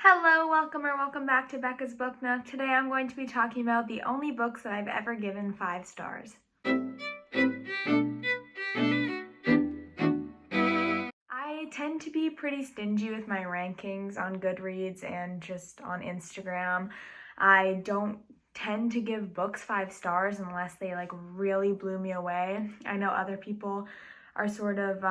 Hello, welcome back to Becca's Book Nook. Today I'm going to be talking about the only books that I've ever given 5 stars. I tend to be pretty stingy with my rankings on Goodreads and just on Instagram. I don't tend to give books 5 stars unless they really blew me away. I know other people are sort of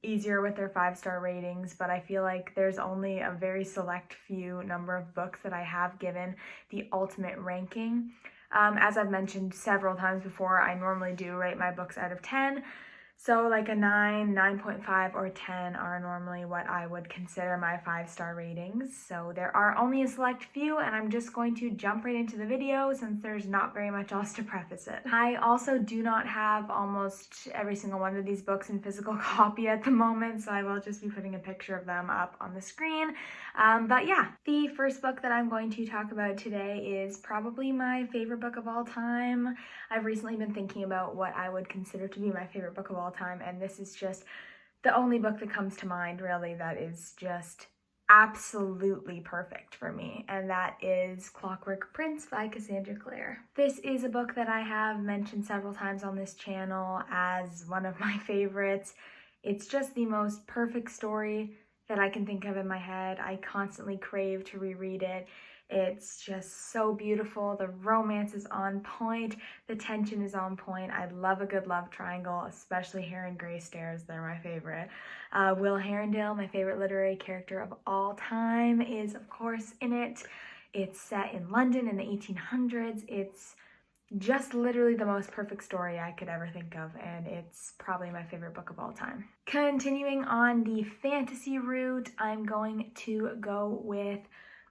easier with their 5-star ratings, but I feel like there's only a very select few number of books that I have given the ultimate ranking. As I've mentioned several times before, I normally do rate my books out of 10. So like a 9, 9.5, or 10 are normally what I would consider my 5-star ratings. So there are only a select few, and I'm just going to jump right into the video since there's not very much else to preface it. I also do not have almost every single one of these books in physical copy at the moment, so I will just be putting a picture of them up on the screen. But yeah, the first book that I'm going to talk about today is probably my favorite book of all time. I've recently been thinking about what I would consider to be my favorite book of all time, and this is just the only book that comes to mind really that is just absolutely perfect for me, and that is Clockwork Prince by Cassandra Clare. This is a book that I have mentioned several times on this channel as one of my favorites. It's just the most perfect story that I can think of in my head. I constantly crave to reread it. It's just so beautiful. The romance is on point. The tension is on point. I love a good love triangle, especially Heron Greystairs. They're my favorite. Will Herondale, my favorite literary character of all time, is of course in it. It's set in London in the 1800s. It's just literally the most perfect story I could ever think of, and it's probably my favorite book of all time. Continuing on the fantasy route, I'm going to go with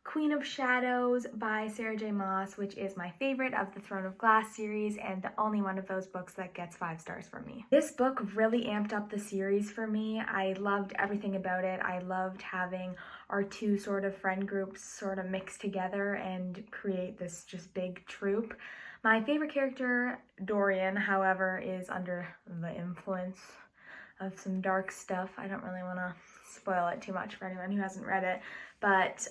Queen of Shadows by Sarah J. Maas, which is my favorite of the Throne of Glass series and the only one of those books that gets 5 stars from me. This book really amped up the series for me. I loved everything about it. I loved having our two sort of friend groups sort of mix together and create this just big troupe. My favorite character, Dorian, however, is under the influence of some dark stuff. I don't really want to spoil it too much for anyone who hasn't read it, but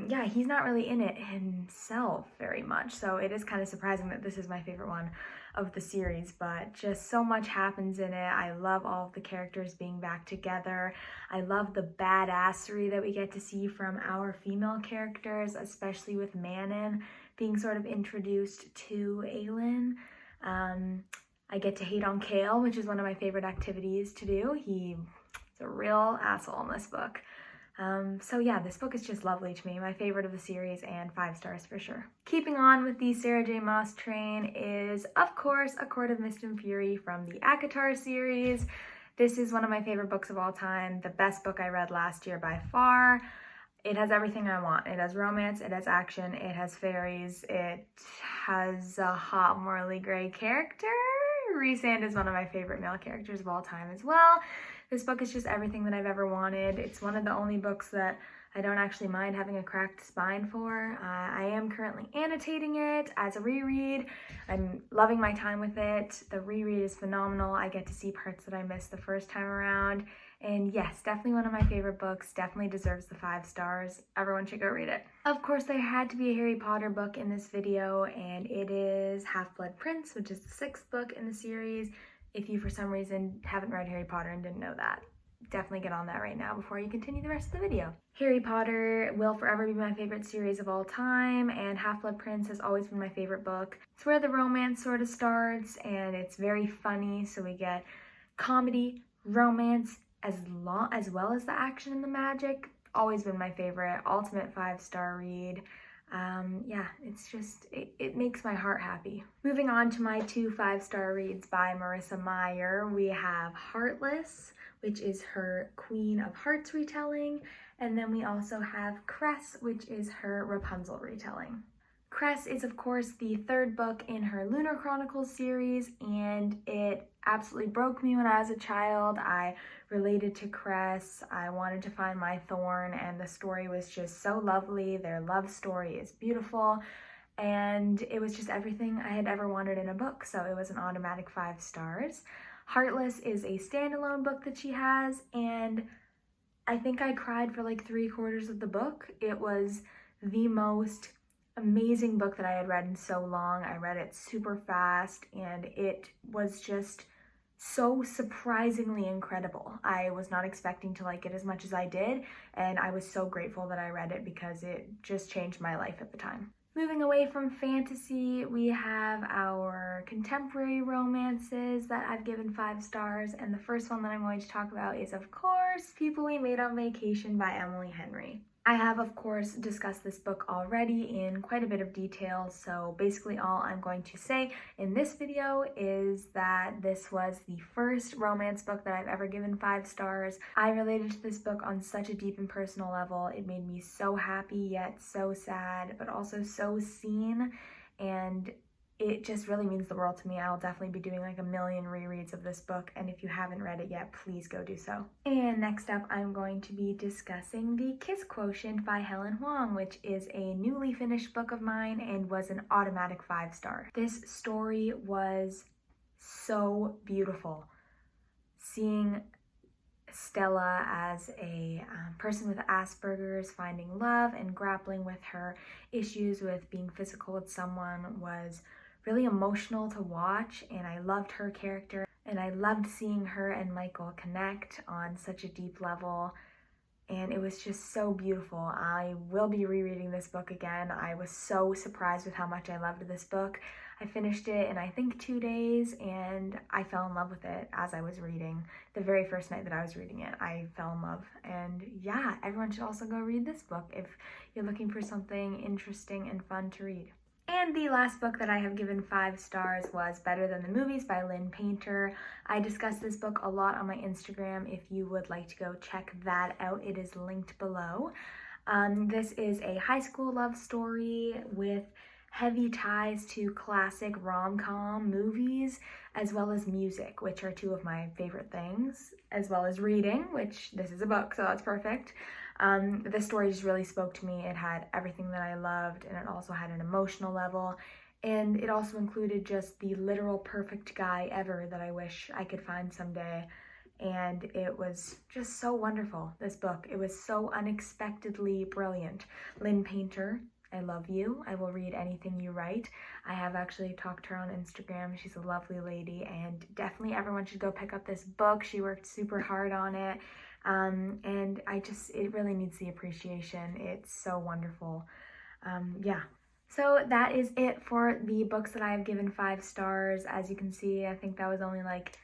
yeah, he's not really in it himself very much, so it is kind of surprising that this is my favorite one of the series, but just so much happens in it. I love all of the characters being back together. I love the badassery that we get to see from our female characters, especially with Manon being sort of introduced to Aelin. I get to hate on Kale, which is one of my favorite activities to do. He's a real asshole in this book. So yeah, this book is just lovely to me. My favorite of the series and 5 stars for sure. Keeping on with the Sarah J. Maas train is, of course, A Court of Mist and Fury from the ACOTAR series. This is one of my favorite books of all time. The best book I read last year by far. It has everything I want. It has romance, it has action, it has fairies, it has a hot morally gray character. Rhysand is one of my favorite male characters of all time as well. This book is just everything that I've ever wanted. It's one of the only books that I don't actually mind having a cracked spine for. I am currently annotating it as a reread. I'm loving my time with it. The reread is phenomenal. I get to see parts that I missed the first time around. And yes, definitely one of my favorite books, definitely deserves the 5 stars. Everyone should go read it. Of course, there had to be a Harry Potter book in this video, and it is Half-Blood Prince, which is the 6th book in the series. If you, for some reason, haven't read Harry Potter and didn't know that, definitely get on that right now before you continue the rest of the video. Harry Potter will forever be my favorite series of all time, and Half-Blood Prince has always been my favorite book. It's where the romance sort of starts, and it's very funny, so we get comedy, romance, as well as the action and the magic. Always been my favorite. Ultimate 5-star read. Yeah, it's just, it makes my heart happy. Moving on to my 2 5-star reads by Marissa Meyer, we have Heartless, which is her Queen of Hearts retelling, and then we also have Cress, which is her Rapunzel retelling. Cress is, of course, the 3rd book in her Lunar Chronicles series, and it absolutely broke me when I was a child. I related to Cress. I wanted to find my thorn, and the story was just so lovely. Their love story is beautiful, and it was just everything I had ever wanted in a book, so it was an automatic 5 stars. Heartless is a standalone book that she has, and I think I cried for like 3/4 of the book. It was the most amazing book that I had read in so long. I read it super fast and it was just so surprisingly incredible. I was not expecting to like it as much as I did, and I was so grateful that I read it because it just changed my life at the time. Moving away from fantasy, we have our contemporary romances that I've given 5 stars, and the first one that I'm going to talk about is, of course, People We Made on Vacation by Emily Henry. I have, of course, discussed this book already in quite a bit of detail, so basically all I'm going to say in this video is that this was the first romance book that I've ever given 5 stars. I related to this book on such a deep and personal level. It made me so happy yet so sad, but also so seen, and it just really means the world to me. I'll definitely be doing like a million rereads of this book, and if you haven't read it yet, please go do so. And next up, I'm going to be discussing The Kiss Quotient by Helen Hoang, which is a newly finished book of mine and was an automatic 5 star. This story was so beautiful. Seeing Stella as a person with Asperger's finding love and grappling with her issues with being physical with someone was really emotional to watch, and I loved her character, and I loved seeing her and Michael connect on such a deep level, and it was just so beautiful. I will be rereading this book again. I was so surprised with how much I loved this book. I finished it in I think 2 days, and I fell in love with it as I was reading. The very first night that I was reading it, I fell in love. And yeah, everyone should also go read this book if you're looking for something interesting and fun to read. And the last book that I have given 5 stars was Better Than the Movies by Lynn Painter. I discussed this book a lot on my Instagram. If you would like to go check that out, it is linked below. This is a high school love story with heavy ties to classic rom-com movies, as well as music, which are 2 of my favorite things, as well as reading, which this is a book, so that's perfect. The story just really spoke to me. It had everything that I loved, and it also had an emotional level, and it also included just the literal perfect guy ever that I wish I could find someday. And it was just so wonderful, this book. It was so unexpectedly brilliant. Lynn Painter, I love you. I will read anything you write. I have actually talked to her on Instagram. She's a lovely lady, and definitely everyone should go pick up this book. She worked super hard on it, and it really needs the appreciation. It's so wonderful. Yeah. So that is it for the books that I have given 5 stars. As you can see, I think that was only like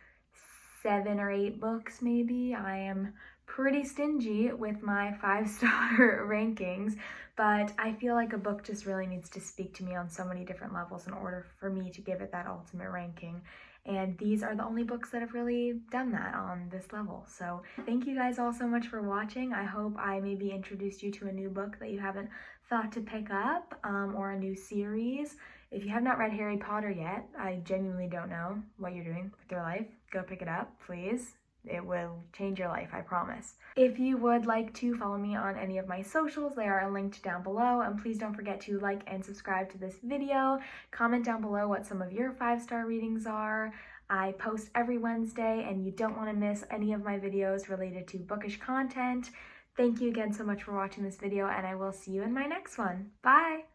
7 or 8 books maybe. I am pretty stingy with my 5-star rankings, but I feel like a book just really needs to speak to me on so many different levels in order for me to give it that ultimate ranking. And these are the only books that have really done that on this level. So thank you guys all so much for watching. I hope I maybe introduced you to a new book that you haven't thought to pick up, or a new series. If you have not read Harry Potter yet, I genuinely don't know what you're doing with your life. Go pick it up, please. It will change your life, I promise. If you would like to follow me on any of my socials, they are linked down below, and please don't forget to like and subscribe to this video. Comment down below what some of your 5-star readings are. I post every Wednesday, and you don't want to miss any of my videos related to bookish content. Thank you again so much for watching this video, and I will see you in my next one. Bye!